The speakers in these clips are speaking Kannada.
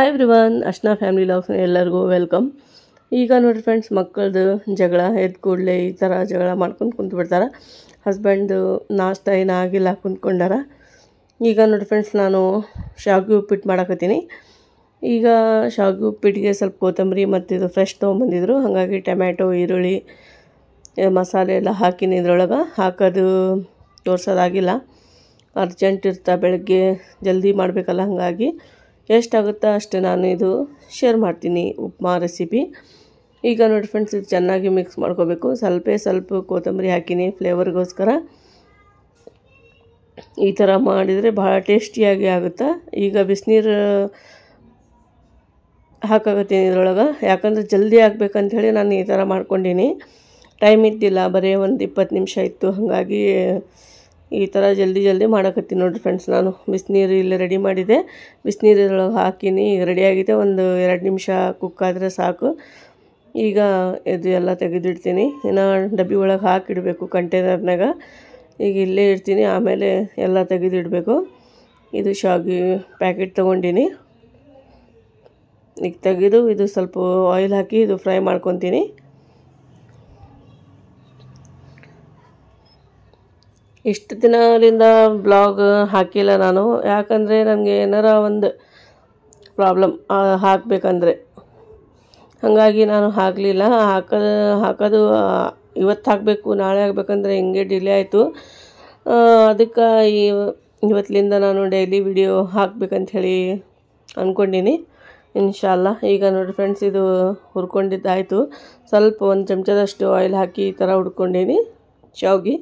ಹಾಯ್ ಎವ್ರಿವನ್, ಅಶ್ನಾ ಫ್ಯಾಮಿಲಿ ಲಾಗ್ಸ್ ಎಲ್ಲರಿಗೂ ವೆಲ್ಕಮ್. ಈಗ ನೋಡಿರಿ ಫ್ರೆಂಡ್ಸ್, ಮಕ್ಕಳದು ಜಗಳ ಎದ್ದು ಕೂಡಲೇ ಈ ಥರ ಜಗಳ ಮಾಡ್ಕೊಂಡು ಕುಂತ್ಬಿಡ್ತಾರೆ. ಹಸ್ಬೆಂಡು ನಾಷ್ಟ ಏನೂ ಆಗಿಲ್ಲ, ಕುಂತ್ಕೊಂಡಾರ. ಈಗ ನೋಡಿ ಫ್ರೆಂಡ್ಸ್, ನಾನು ಶಾವಿಗೆ ಉಪ್ಪಿಟ್ಟು ಮಾಡಕತ್ತೀನಿ. ಈಗ ಶಾವಿಗೆ ಉಪ್ಪಿಟ್ಟಿಗೆ ಸ್ವಲ್ಪ ಕೊತ್ತಂಬರಿ ಮತ್ತು ಇದು ಫ್ರೆಶ್ ತೊಗೊಂಬಂದಿದ್ರು. ಹಾಗಾಗಿ ಟೊಮ್ಯಾಟೊ, ಈರುಳ್ಳಿ, ಮಸಾಲೆ ಎಲ್ಲ ಹಾಕಿನಿ. ಇದ್ರೊಳಗೆ ಹಾಕೋದು ತೋರ್ಸೋದಾಗಿಲ್ಲ, ಅರ್ಜೆಂಟ್ ಇರ್ತಾ, ಬೆಳಗ್ಗೆ ಜಲ್ದಿ ಮಾಡಬೇಕಲ್ಲ. ಹಾಗಾಗಿ ಎಷ್ಟಾಗುತ್ತೋ ಅಷ್ಟು ನಾನು ಇದು ಶೇರ್ ಮಾಡ್ತೀನಿ, ಉಪ್ಮಾ ರೆಸಿಪಿ. ಈಗ ನೋಡಿ ಫ್ರೆಂಡ್ಸ್, ಇದು ಚೆನ್ನಾಗಿ ಮಿಕ್ಸ್ ಮಾಡ್ಕೋಬೇಕು. ಸ್ವಲ್ಪ ಕೊತ್ತಂಬರಿ ಹಾಕಿನಿ ಫ್ಲೇವರ್ಗೋಸ್ಕರ. ಈ ಥರ ಮಾಡಿದರೆ ಭಾಳ ಟೇಸ್ಟಿಯಾಗಿ ಆಗುತ್ತೆ. ಈಗ ಬಿಸಿನೀರು ಹಾಕಾಕತ್ತೀನಿ ಇದ್ರೊಳಗೆ, ಯಾಕಂದ್ರೆ ಜಲ್ದಿ ಆಗ್ಬೇಕಂಥೇಳಿ ನಾನು ಈ ಥರ ಮಾಡ್ಕೊಂಡೀನಿ. ಟೈಮ್ ಇದ್ದಿಲ್ಲ, ಬರೀ ಒಂದು 20 ನಿಮಿಷ ಇತ್ತು. ಹಾಗಾಗಿ ಈ ಥರ ಜಲ್ದಿ ಮಾಡಕತ್ತೀನಿ ನೋಡಿರಿ ಫ್ರೆಂಡ್ಸ್. ನಾನು ಬಿಸಿನೀರು ಇಲ್ಲೇ ರೆಡಿ ಮಾಡಿದೆ, ಬಿಸಿನೀರು ಇದ್ರೊಳಗೆ ಹಾಕಿನಿ. ಈಗ ರೆಡಿಯಾಗಿದೆ. ಒಂದು 2 ನಿಮಿಷ ಕುಕ್ ಆದರೆ ಸಾಕು. ಈಗ ಇದು ಎಲ್ಲ ತೆಗೆದಿಡ್ತೀನಿ. ಇನ್ನು ಡಬ್ಬಿ ಒಳಗೆ ಹಾಕಿಡಬೇಕು ಕಂಟೈನರ್ನಾಗ. ಈಗ ಇಲ್ಲೇ ಇಡ್ತೀನಿ, ಆಮೇಲೆ ಎಲ್ಲ ತೆಗೆದಿಡಬೇಕು. ಇದು ಶಾವಿಗೆ ಪ್ಯಾಕೆಟ್ ತೊಗೊಂಡಿನಿ. ಈಗ ತೆಗೆದು ಇದು ಸ್ವಲ್ಪ ಆಯಿಲ್ ಹಾಕಿ ಇದು ಫ್ರೈ ಮಾಡ್ಕೊತೀನಿ. ಇಷ್ಟು ದಿನದಿಂದ ಬ್ಲಾಗ್ ಹಾಕಿಲ್ಲ ನಾನು, ಯಾಕಂದರೆ ನನಗೆ ಏನಾರ ಒಂದು ಪ್ರಾಬ್ಲಮ್ ಹಾಕಬೇಕಂದ್ರೆ, ಹಾಗಾಗಿ ನಾನು ಹಾಕಲಿಲ್ಲ. ಹಾಕೋದು ಇವತ್ತು ಹಾಕಬೇಕು, ನಾಳೆ ಆಗಬೇಕಂದ್ರೆ ಹಿಂಗೆ ಡಿಲೇ ಆಯಿತು. ಅದಕ್ಕೆ ಇವತ್ತಿನಿಂದ ನಾನು ಡೈಲಿ ವಿಡಿಯೋ ಹಾಕಬೇಕಂಥೇಳಿ ಅಂದ್ಕೊಂಡೀನಿ, ಇನ್ಶಾಲ್ಲ. ಈಗ ನೋಡಿ ಫ್ರೆಂಡ್ಸ್, ಇದು ಹುರ್ಕೊಂಡಿದ್ದಾಯಿತು. ಸ್ವಲ್ಪ ಒಂದು ಚಮಚದಷ್ಟು ಆಯಿಲ್ ಹಾಕಿ ಈ ಥರ ಹುರ್ಕೊಂಡೀನಿ ಶಾವಿಗೆ.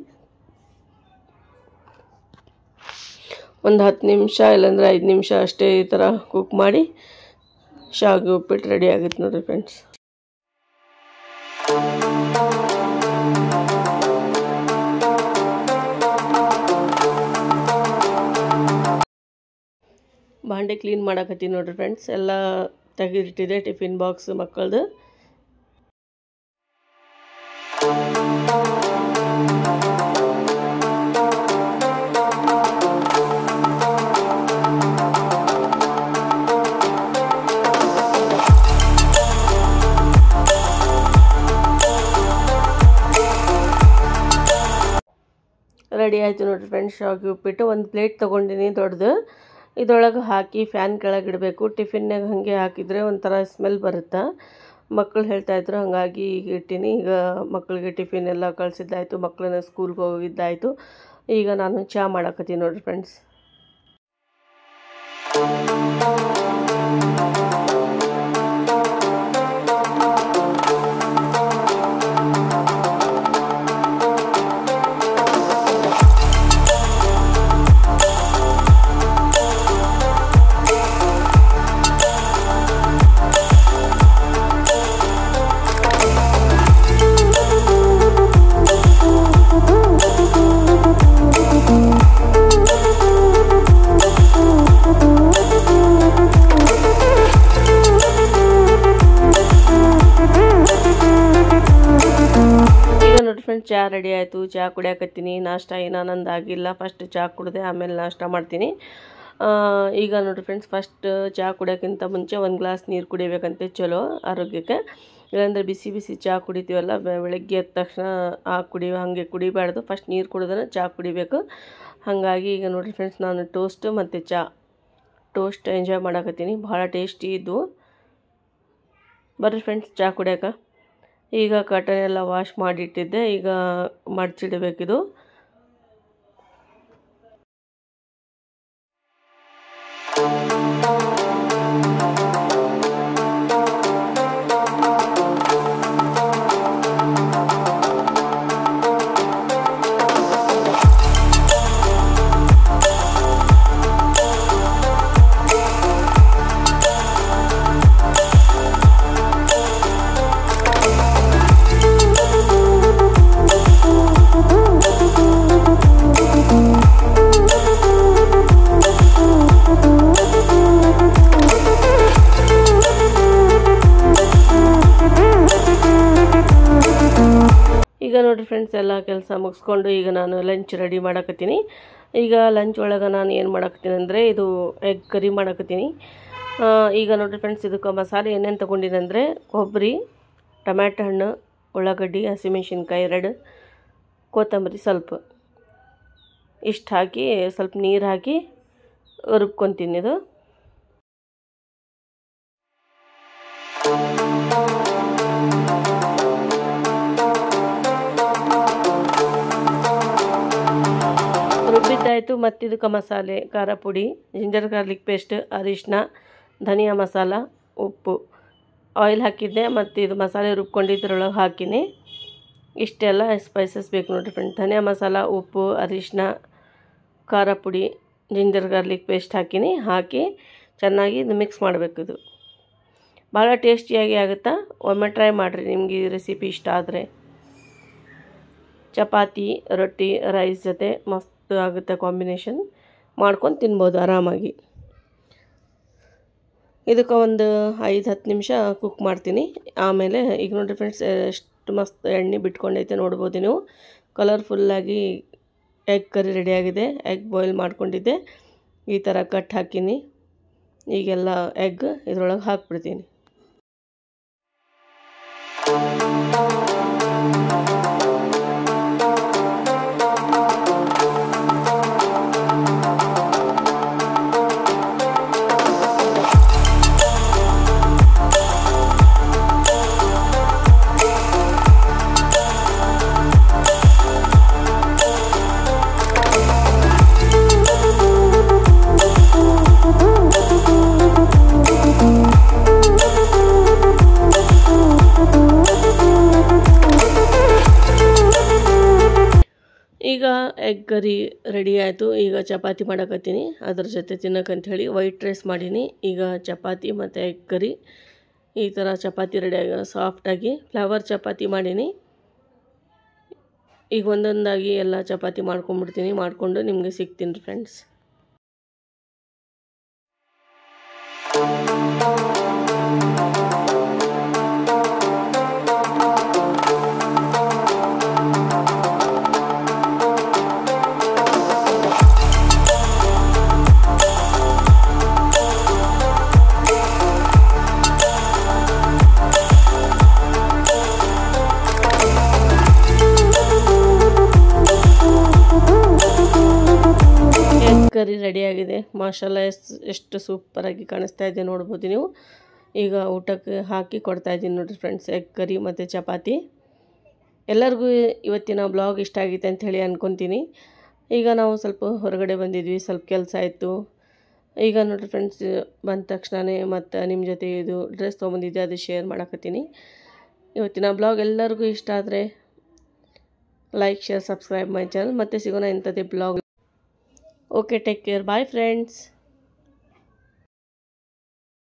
ಒಂದು 10 ನಿಮಿಷ ಇಲ್ಲಾಂದರೆ 5 ನಿಮಿಷ ಅಷ್ಟೇ ಈ ಥರ ಕುಕ್ ಮಾಡಿ ಶಾವಿಗೆ ಉಪ್ಪಿಟ್ಟು ರೆಡಿ ಆಗುತ್ತೆ ನೋಡಿರಿ ಫ್ರೆಂಡ್ಸ್. ಬಾಂಡೆ ಕ್ಲೀನ್ ಮಾಡಕತ್ತೀನಿ ನೋಡಿರಿ ಫ್ರೆಂಡ್ಸ್. ಎಲ್ಲ ತೆಗೆದಿಟ್ಟಿದೆ, ಟಿಫಿನ್ ಬಾಕ್ಸ್ ಮಕ್ಕಳದು. ರೆಡಿ ಆಯಿತು ನೋಡಿರಿ ಫ್ರೆಂಡ್ಸ್ ಶಾವಿಗೆ ಉಪ್ಪಿಟ್ಟು. ಒಂದು ಪ್ಲೇಟ್ ತೊಗೊಂಡಿನಿ ದೊಡ್ಡದು. ಇದರೊಳಗೆ ಹಾಕಿ ಫ್ಯಾನ್ ಕೆಳಗೆ ಇಡಬೇಕು. ಟಿಫಿನ್ನಾಗ ಹಾಗೆ ಹಾಕಿದರೆ ಒಂಥರ ಸ್ಮೆಲ್ ಬರುತ್ತೆ. ಮಕ್ಕಳು ಹೇಳ್ತಾಯಿದ್ರು, ಹಾಗಾಗಿ ಈಗ ಇಟ್ಟೀನಿ. ಈಗ ಮಕ್ಕಳಿಗೆ ಟಿಫಿನ್ ಎಲ್ಲ ಕಳಿಸಿದ್ದಾಯಿತು, ಮಕ್ಕಳನ್ನ ಸ್ಕೂಲ್ಗೆ ಹೋಗಿದ್ದಾಯಿತು. ಈಗ ನಾನು ಚಹಾ ಮಾಡಕತ್ತೀನಿ ನೋಡಿರಿ ಫ್ರೆಂಡ್ಸ್. ಫ್ರೆಂಡ್ಸ್, ಚಹಾ ರೆಡಿ ಆಯಿತು. ಚಹಾ ಕುಡಿಯಾಕತ್ತೀನಿ. ನಾಷ್ಟ ಏನೋ ನಂದು ಆಗಿಲ್ಲ. ಫಸ್ಟ್ ಚಹಾ ಕುಡಿದೆ, ಆಮೇಲೆ ನಾಷ್ಟ ಮಾಡ್ತೀನಿ. ಈಗ ನೋಡಿರಿ ಫ್ರೆಂಡ್ಸ್, ಫಸ್ಟ್ ಚಹಾ ಕುಡಿಯೋಕ್ಕಿಂತ ಮುಂಚೆ ಒಂದು ಗ್ಲಾಸ್ ನೀರು ಕುಡಿಬೇಕಂತೆ, ಚಲೋ ಆರೋಗ್ಯಕ್ಕೆ. ಇಲ್ಲಾಂದರೆ ಬಿಸಿ ಚಹಾ ಕುಡಿತೀವಲ್ಲ ಬೆಳಗ್ಗೆ ಎದ್ದ ತಕ್ಷಣ ಹಾಗೆ ಕುಡಿಬಾರ್ದು. ಫಸ್ಟ್ ನೀರು ಕುಡಿದ್ರೆ ಚಹಾ ಕುಡಿಬೇಕು. ಹಾಗಾಗಿ ಈಗ ನೋಡಿರಿ ಫ್ರೆಂಡ್ಸ್, ನಾನು ಟೋಸ್ಟ್ ಮತ್ತು ಟೋಸ್ಟ್ ಎಂಜಾಯ್ ಮಾಡಕತ್ತೀನಿ. ಭಾಳ ಟೇಸ್ಟಿ ಇದ್ದು. ಬರ್ರಿ ಫ್ರೆಂಡ್ಸ್ ಚಹಾ ಕುಡಿಯೋಕೆ. ಈಗ ಕಟನ್ ಎಲ್ಲ ವಾಶ್ ಮಾಡಿಟ್ಟಿದ್ದೆ, ಈಗ ಮಡ್ಚಿಡಬೇಕಿದು. ಈಗ ನೋಡಿರಿ ಫ್ರೆಂಡ್ಸ್, ಎಲ್ಲ ಕೆಲಸ ಮುಗಿಸ್ಕೊಂಡು ಈಗ ನಾನು ಲಂಚ್ ರೆಡಿ ಮಾಡಕತ್ತೀನಿ. ಈಗ ಲಂಚ್ ಒಳಗೆ ನಾನು ಏನು ಮಾಡಕತ್ತೀನಿ ಅಂದರೆ, ಇದು ಎಗ್ ಕರಿ ಮಾಡಕತ್ತೀನಿ. ಈಗ ನೋಡಿರಿ ಫ್ರೆಂಡ್ಸ್, ಇದಕ್ಕೆ ಮಸಾಲೆ ಏನೇನು ತೊಗೊಂಡಿನಂದರೆ ಕೊಬ್ಬರಿ, ಟೊಮ್ಯಾಟೊ ಹಣ್ಣು, ಉಳ್ಳಾಗಡ್ಡಿ, ಹಸಿಮೆಣ್ಸಿನ್ಕಾಯಿ 2, ಕೊತ್ತಂಬರಿ ಸ್ವಲ್ಪ, ಇಷ್ಟು ಹಾಕಿ ಸ್ವಲ್ಪ ನೀರು ಹಾಕಿ ರುಬ್ಕೊತೀನಿ. ಇದು ರುಬ್ಬಿದ್ದಾಯಿತು. ಮತ್ತು ಇದಕ್ಕೆ ಮಸಾಲೆ, ಖಾರ ಪುಡಿ, ಜಿಂಜರ್ ಗಾರ್ಲಿಕ್ ಪೇಸ್ಟ್, ಅರಿಶಿನ, ಧನಿಯಾ ಮಸಾಲ, ಉಪ್ಪು, ಆಯಿಲ್ ಹಾಕಿದ್ದೆ. ಮತ್ತು ಇದು ಮಸಾಲೆ ರುಬ್ಕೊಂಡಿದ್ರೊಳಗೆ ಹಾಕಿನಿ. ಇಷ್ಟೆಲ್ಲ ಸ್ಪೈಸಸ್ ಬೇಕು ನೋಡಿರಿ ಫ್ರೆಂಡ್. ಧನಿಯಾ ಮಸಾಲ, ಉಪ್ಪು, ಅರಿಶಿನ, ಖಾರ ಪುಡಿ, ಜಿಂಜರ್ ಗಾರ್ಲಿಕ್ ಪೇಸ್ಟ್ ಹಾಕಿ ಚೆನ್ನಾಗಿ ಇದು ಮಿಕ್ಸ್ ಮಾಡಬೇಕು. ಇದು ಭಾಳ ಟೇಸ್ಟಿಯಾಗಿ ಆಗುತ್ತಾ. ಒಮ್ಮೆ ಟ್ರೈ ಮಾಡಿರಿ, ನಿಮಗೆ ಈ ರೆಸಿಪಿ ಇಷ್ಟ ಆದರೆ. ಚಪಾತಿ, ರೊಟ್ಟಿ, ರೈಸ್ ಜೊತೆ ಮಸ್ತ್ ಆಗುತ್ತೆ ಕಾಂಬಿನೇಷನ್. ಮಾಡ್ಕೊಂಡು ತಿನ್ಬೋದು ಆರಾಮಾಗಿ. ಇದಕ್ಕೆ ಒಂದು 5-10 ನಿಮಿಷ ಕುಕ್ ಮಾಡ್ತೀನಿ. ಆಮೇಲೆ ಈಗ ನೋಡಿರಿ ಫ್ರೆಂಡ್ಸ್, ಎಷ್ಟು ಮಸ್ತ್ ಎಣ್ಣೆ ಬಿಟ್ಕೊಂಡೈತೆ ನೋಡ್ಬೋದು ನೀವು. ಕಲರ್ಫುಲ್ಲಾಗಿ ಎಗ್ ಕರಿ ರೆಡಿಯಾಗಿದೆ. ಎಗ್ ಬಾಯ್ಲ್ ಮಾಡ್ಕೊಂಡಿದ್ದೆ. ಈ ಥರ ಕಟ್ ಹಾಕೀನಿ. ಈಗೆಲ್ಲ ಎಗ್ ಇದ್ರೊಳಗೆ ಹಾಕ್ಬಿಡ್ತೀನಿ. ಈಗ ಎಗ್ ಕರಿ ರೆಡಿ ಆಯಿತು. ಈಗ ಚಪಾತಿ ಮಾಡಕತ್ತೀನಿ. ಅದ್ರ ಜೊತೆ ತಿನ್ನೋಕ್ಕಂಥೇಳಿ ವೈಟ್ ರೈಸ್ ಮಾಡೀನಿ. ಈಗ ಚಪಾತಿ ಮತ್ತು ಎಗ್ ಕರಿ ಈ ಥರ ಚಪಾತಿ ರೆಡಿಯಾಗಿ ಸಾಫ್ಟಾಗಿ ಫ್ಲವರ್ ಚಪಾತಿ ಮಾಡೀನಿ. ಈಗ ಒಂದೊಂದಾಗಿ ಎಲ್ಲ ಚಪಾತಿ ಮಾಡ್ಕೊಂಡ್ಬಿಡ್ತೀನಿ. ಮಾಡಿಕೊಂಡು ನಿಮಗೆ ಸಿಗ್ತೀನಿ ರೀ ಫ್ರೆಂಡ್ಸ್. ಕರಿ ರೆಡಿಯಾಗಿದೆ. ಮಾಷಾಲ್ಲ, ಎಷ್ಟು ಸೂಪರಾಗಿ ಕಾಣಿಸ್ತಾ ಇದೆ ನೋಡ್ಬೋದು ನೀವು. ಈಗ ಊಟಕ್ಕೆ ಹಾಕಿ ಕೊಡ್ತಾಯಿದ್ದೀನಿ ನೋಡಿರಿ ಫ್ರೆಂಡ್ಸ್, ಎಗ್ ಕರಿ ಮತ್ತು ಚಪಾತಿ. ಎಲ್ಲರಿಗೂ ಇವತ್ತಿನ ಬ್ಲಾಗ್ ಇಷ್ಟ ಆಗಿದೆ ಅಂಥೇಳಿ ಅಂದ್ಕೊತೀನಿ. ಈಗ ನಾವು ಸ್ವಲ್ಪ ಹೊರಗಡೆ ಬಂದಿದ್ವಿ, ಸ್ವಲ್ಪ ಕೆಲಸ ಆಯಿತು. ಈಗ ನೋಡಿರಿ ಫ್ರೆಂಡ್ಸ್, ಬಂದ ತಕ್ಷಣವೇ ಮತ್ತು ನಿಮ್ಮ ಜೊತೆ ಇದು ಡ್ರೆಸ್ ತೊಗೊಂಬಂದಿದ್ದೆ, ಅದು ಶೇರ್ ಮಾಡಕತ್ತೀನಿ. ಇವತ್ತಿನ ಬ್ಲಾಗ್ ಎಲ್ಲರಿಗೂ ಇಷ್ಟ ಆದರೆ like, share, subscribe my channel. ಮತ್ತೆ ಸಿಗೋಣ ಇಂಥದ್ದೇ blog. Okay, take care. Bye friends.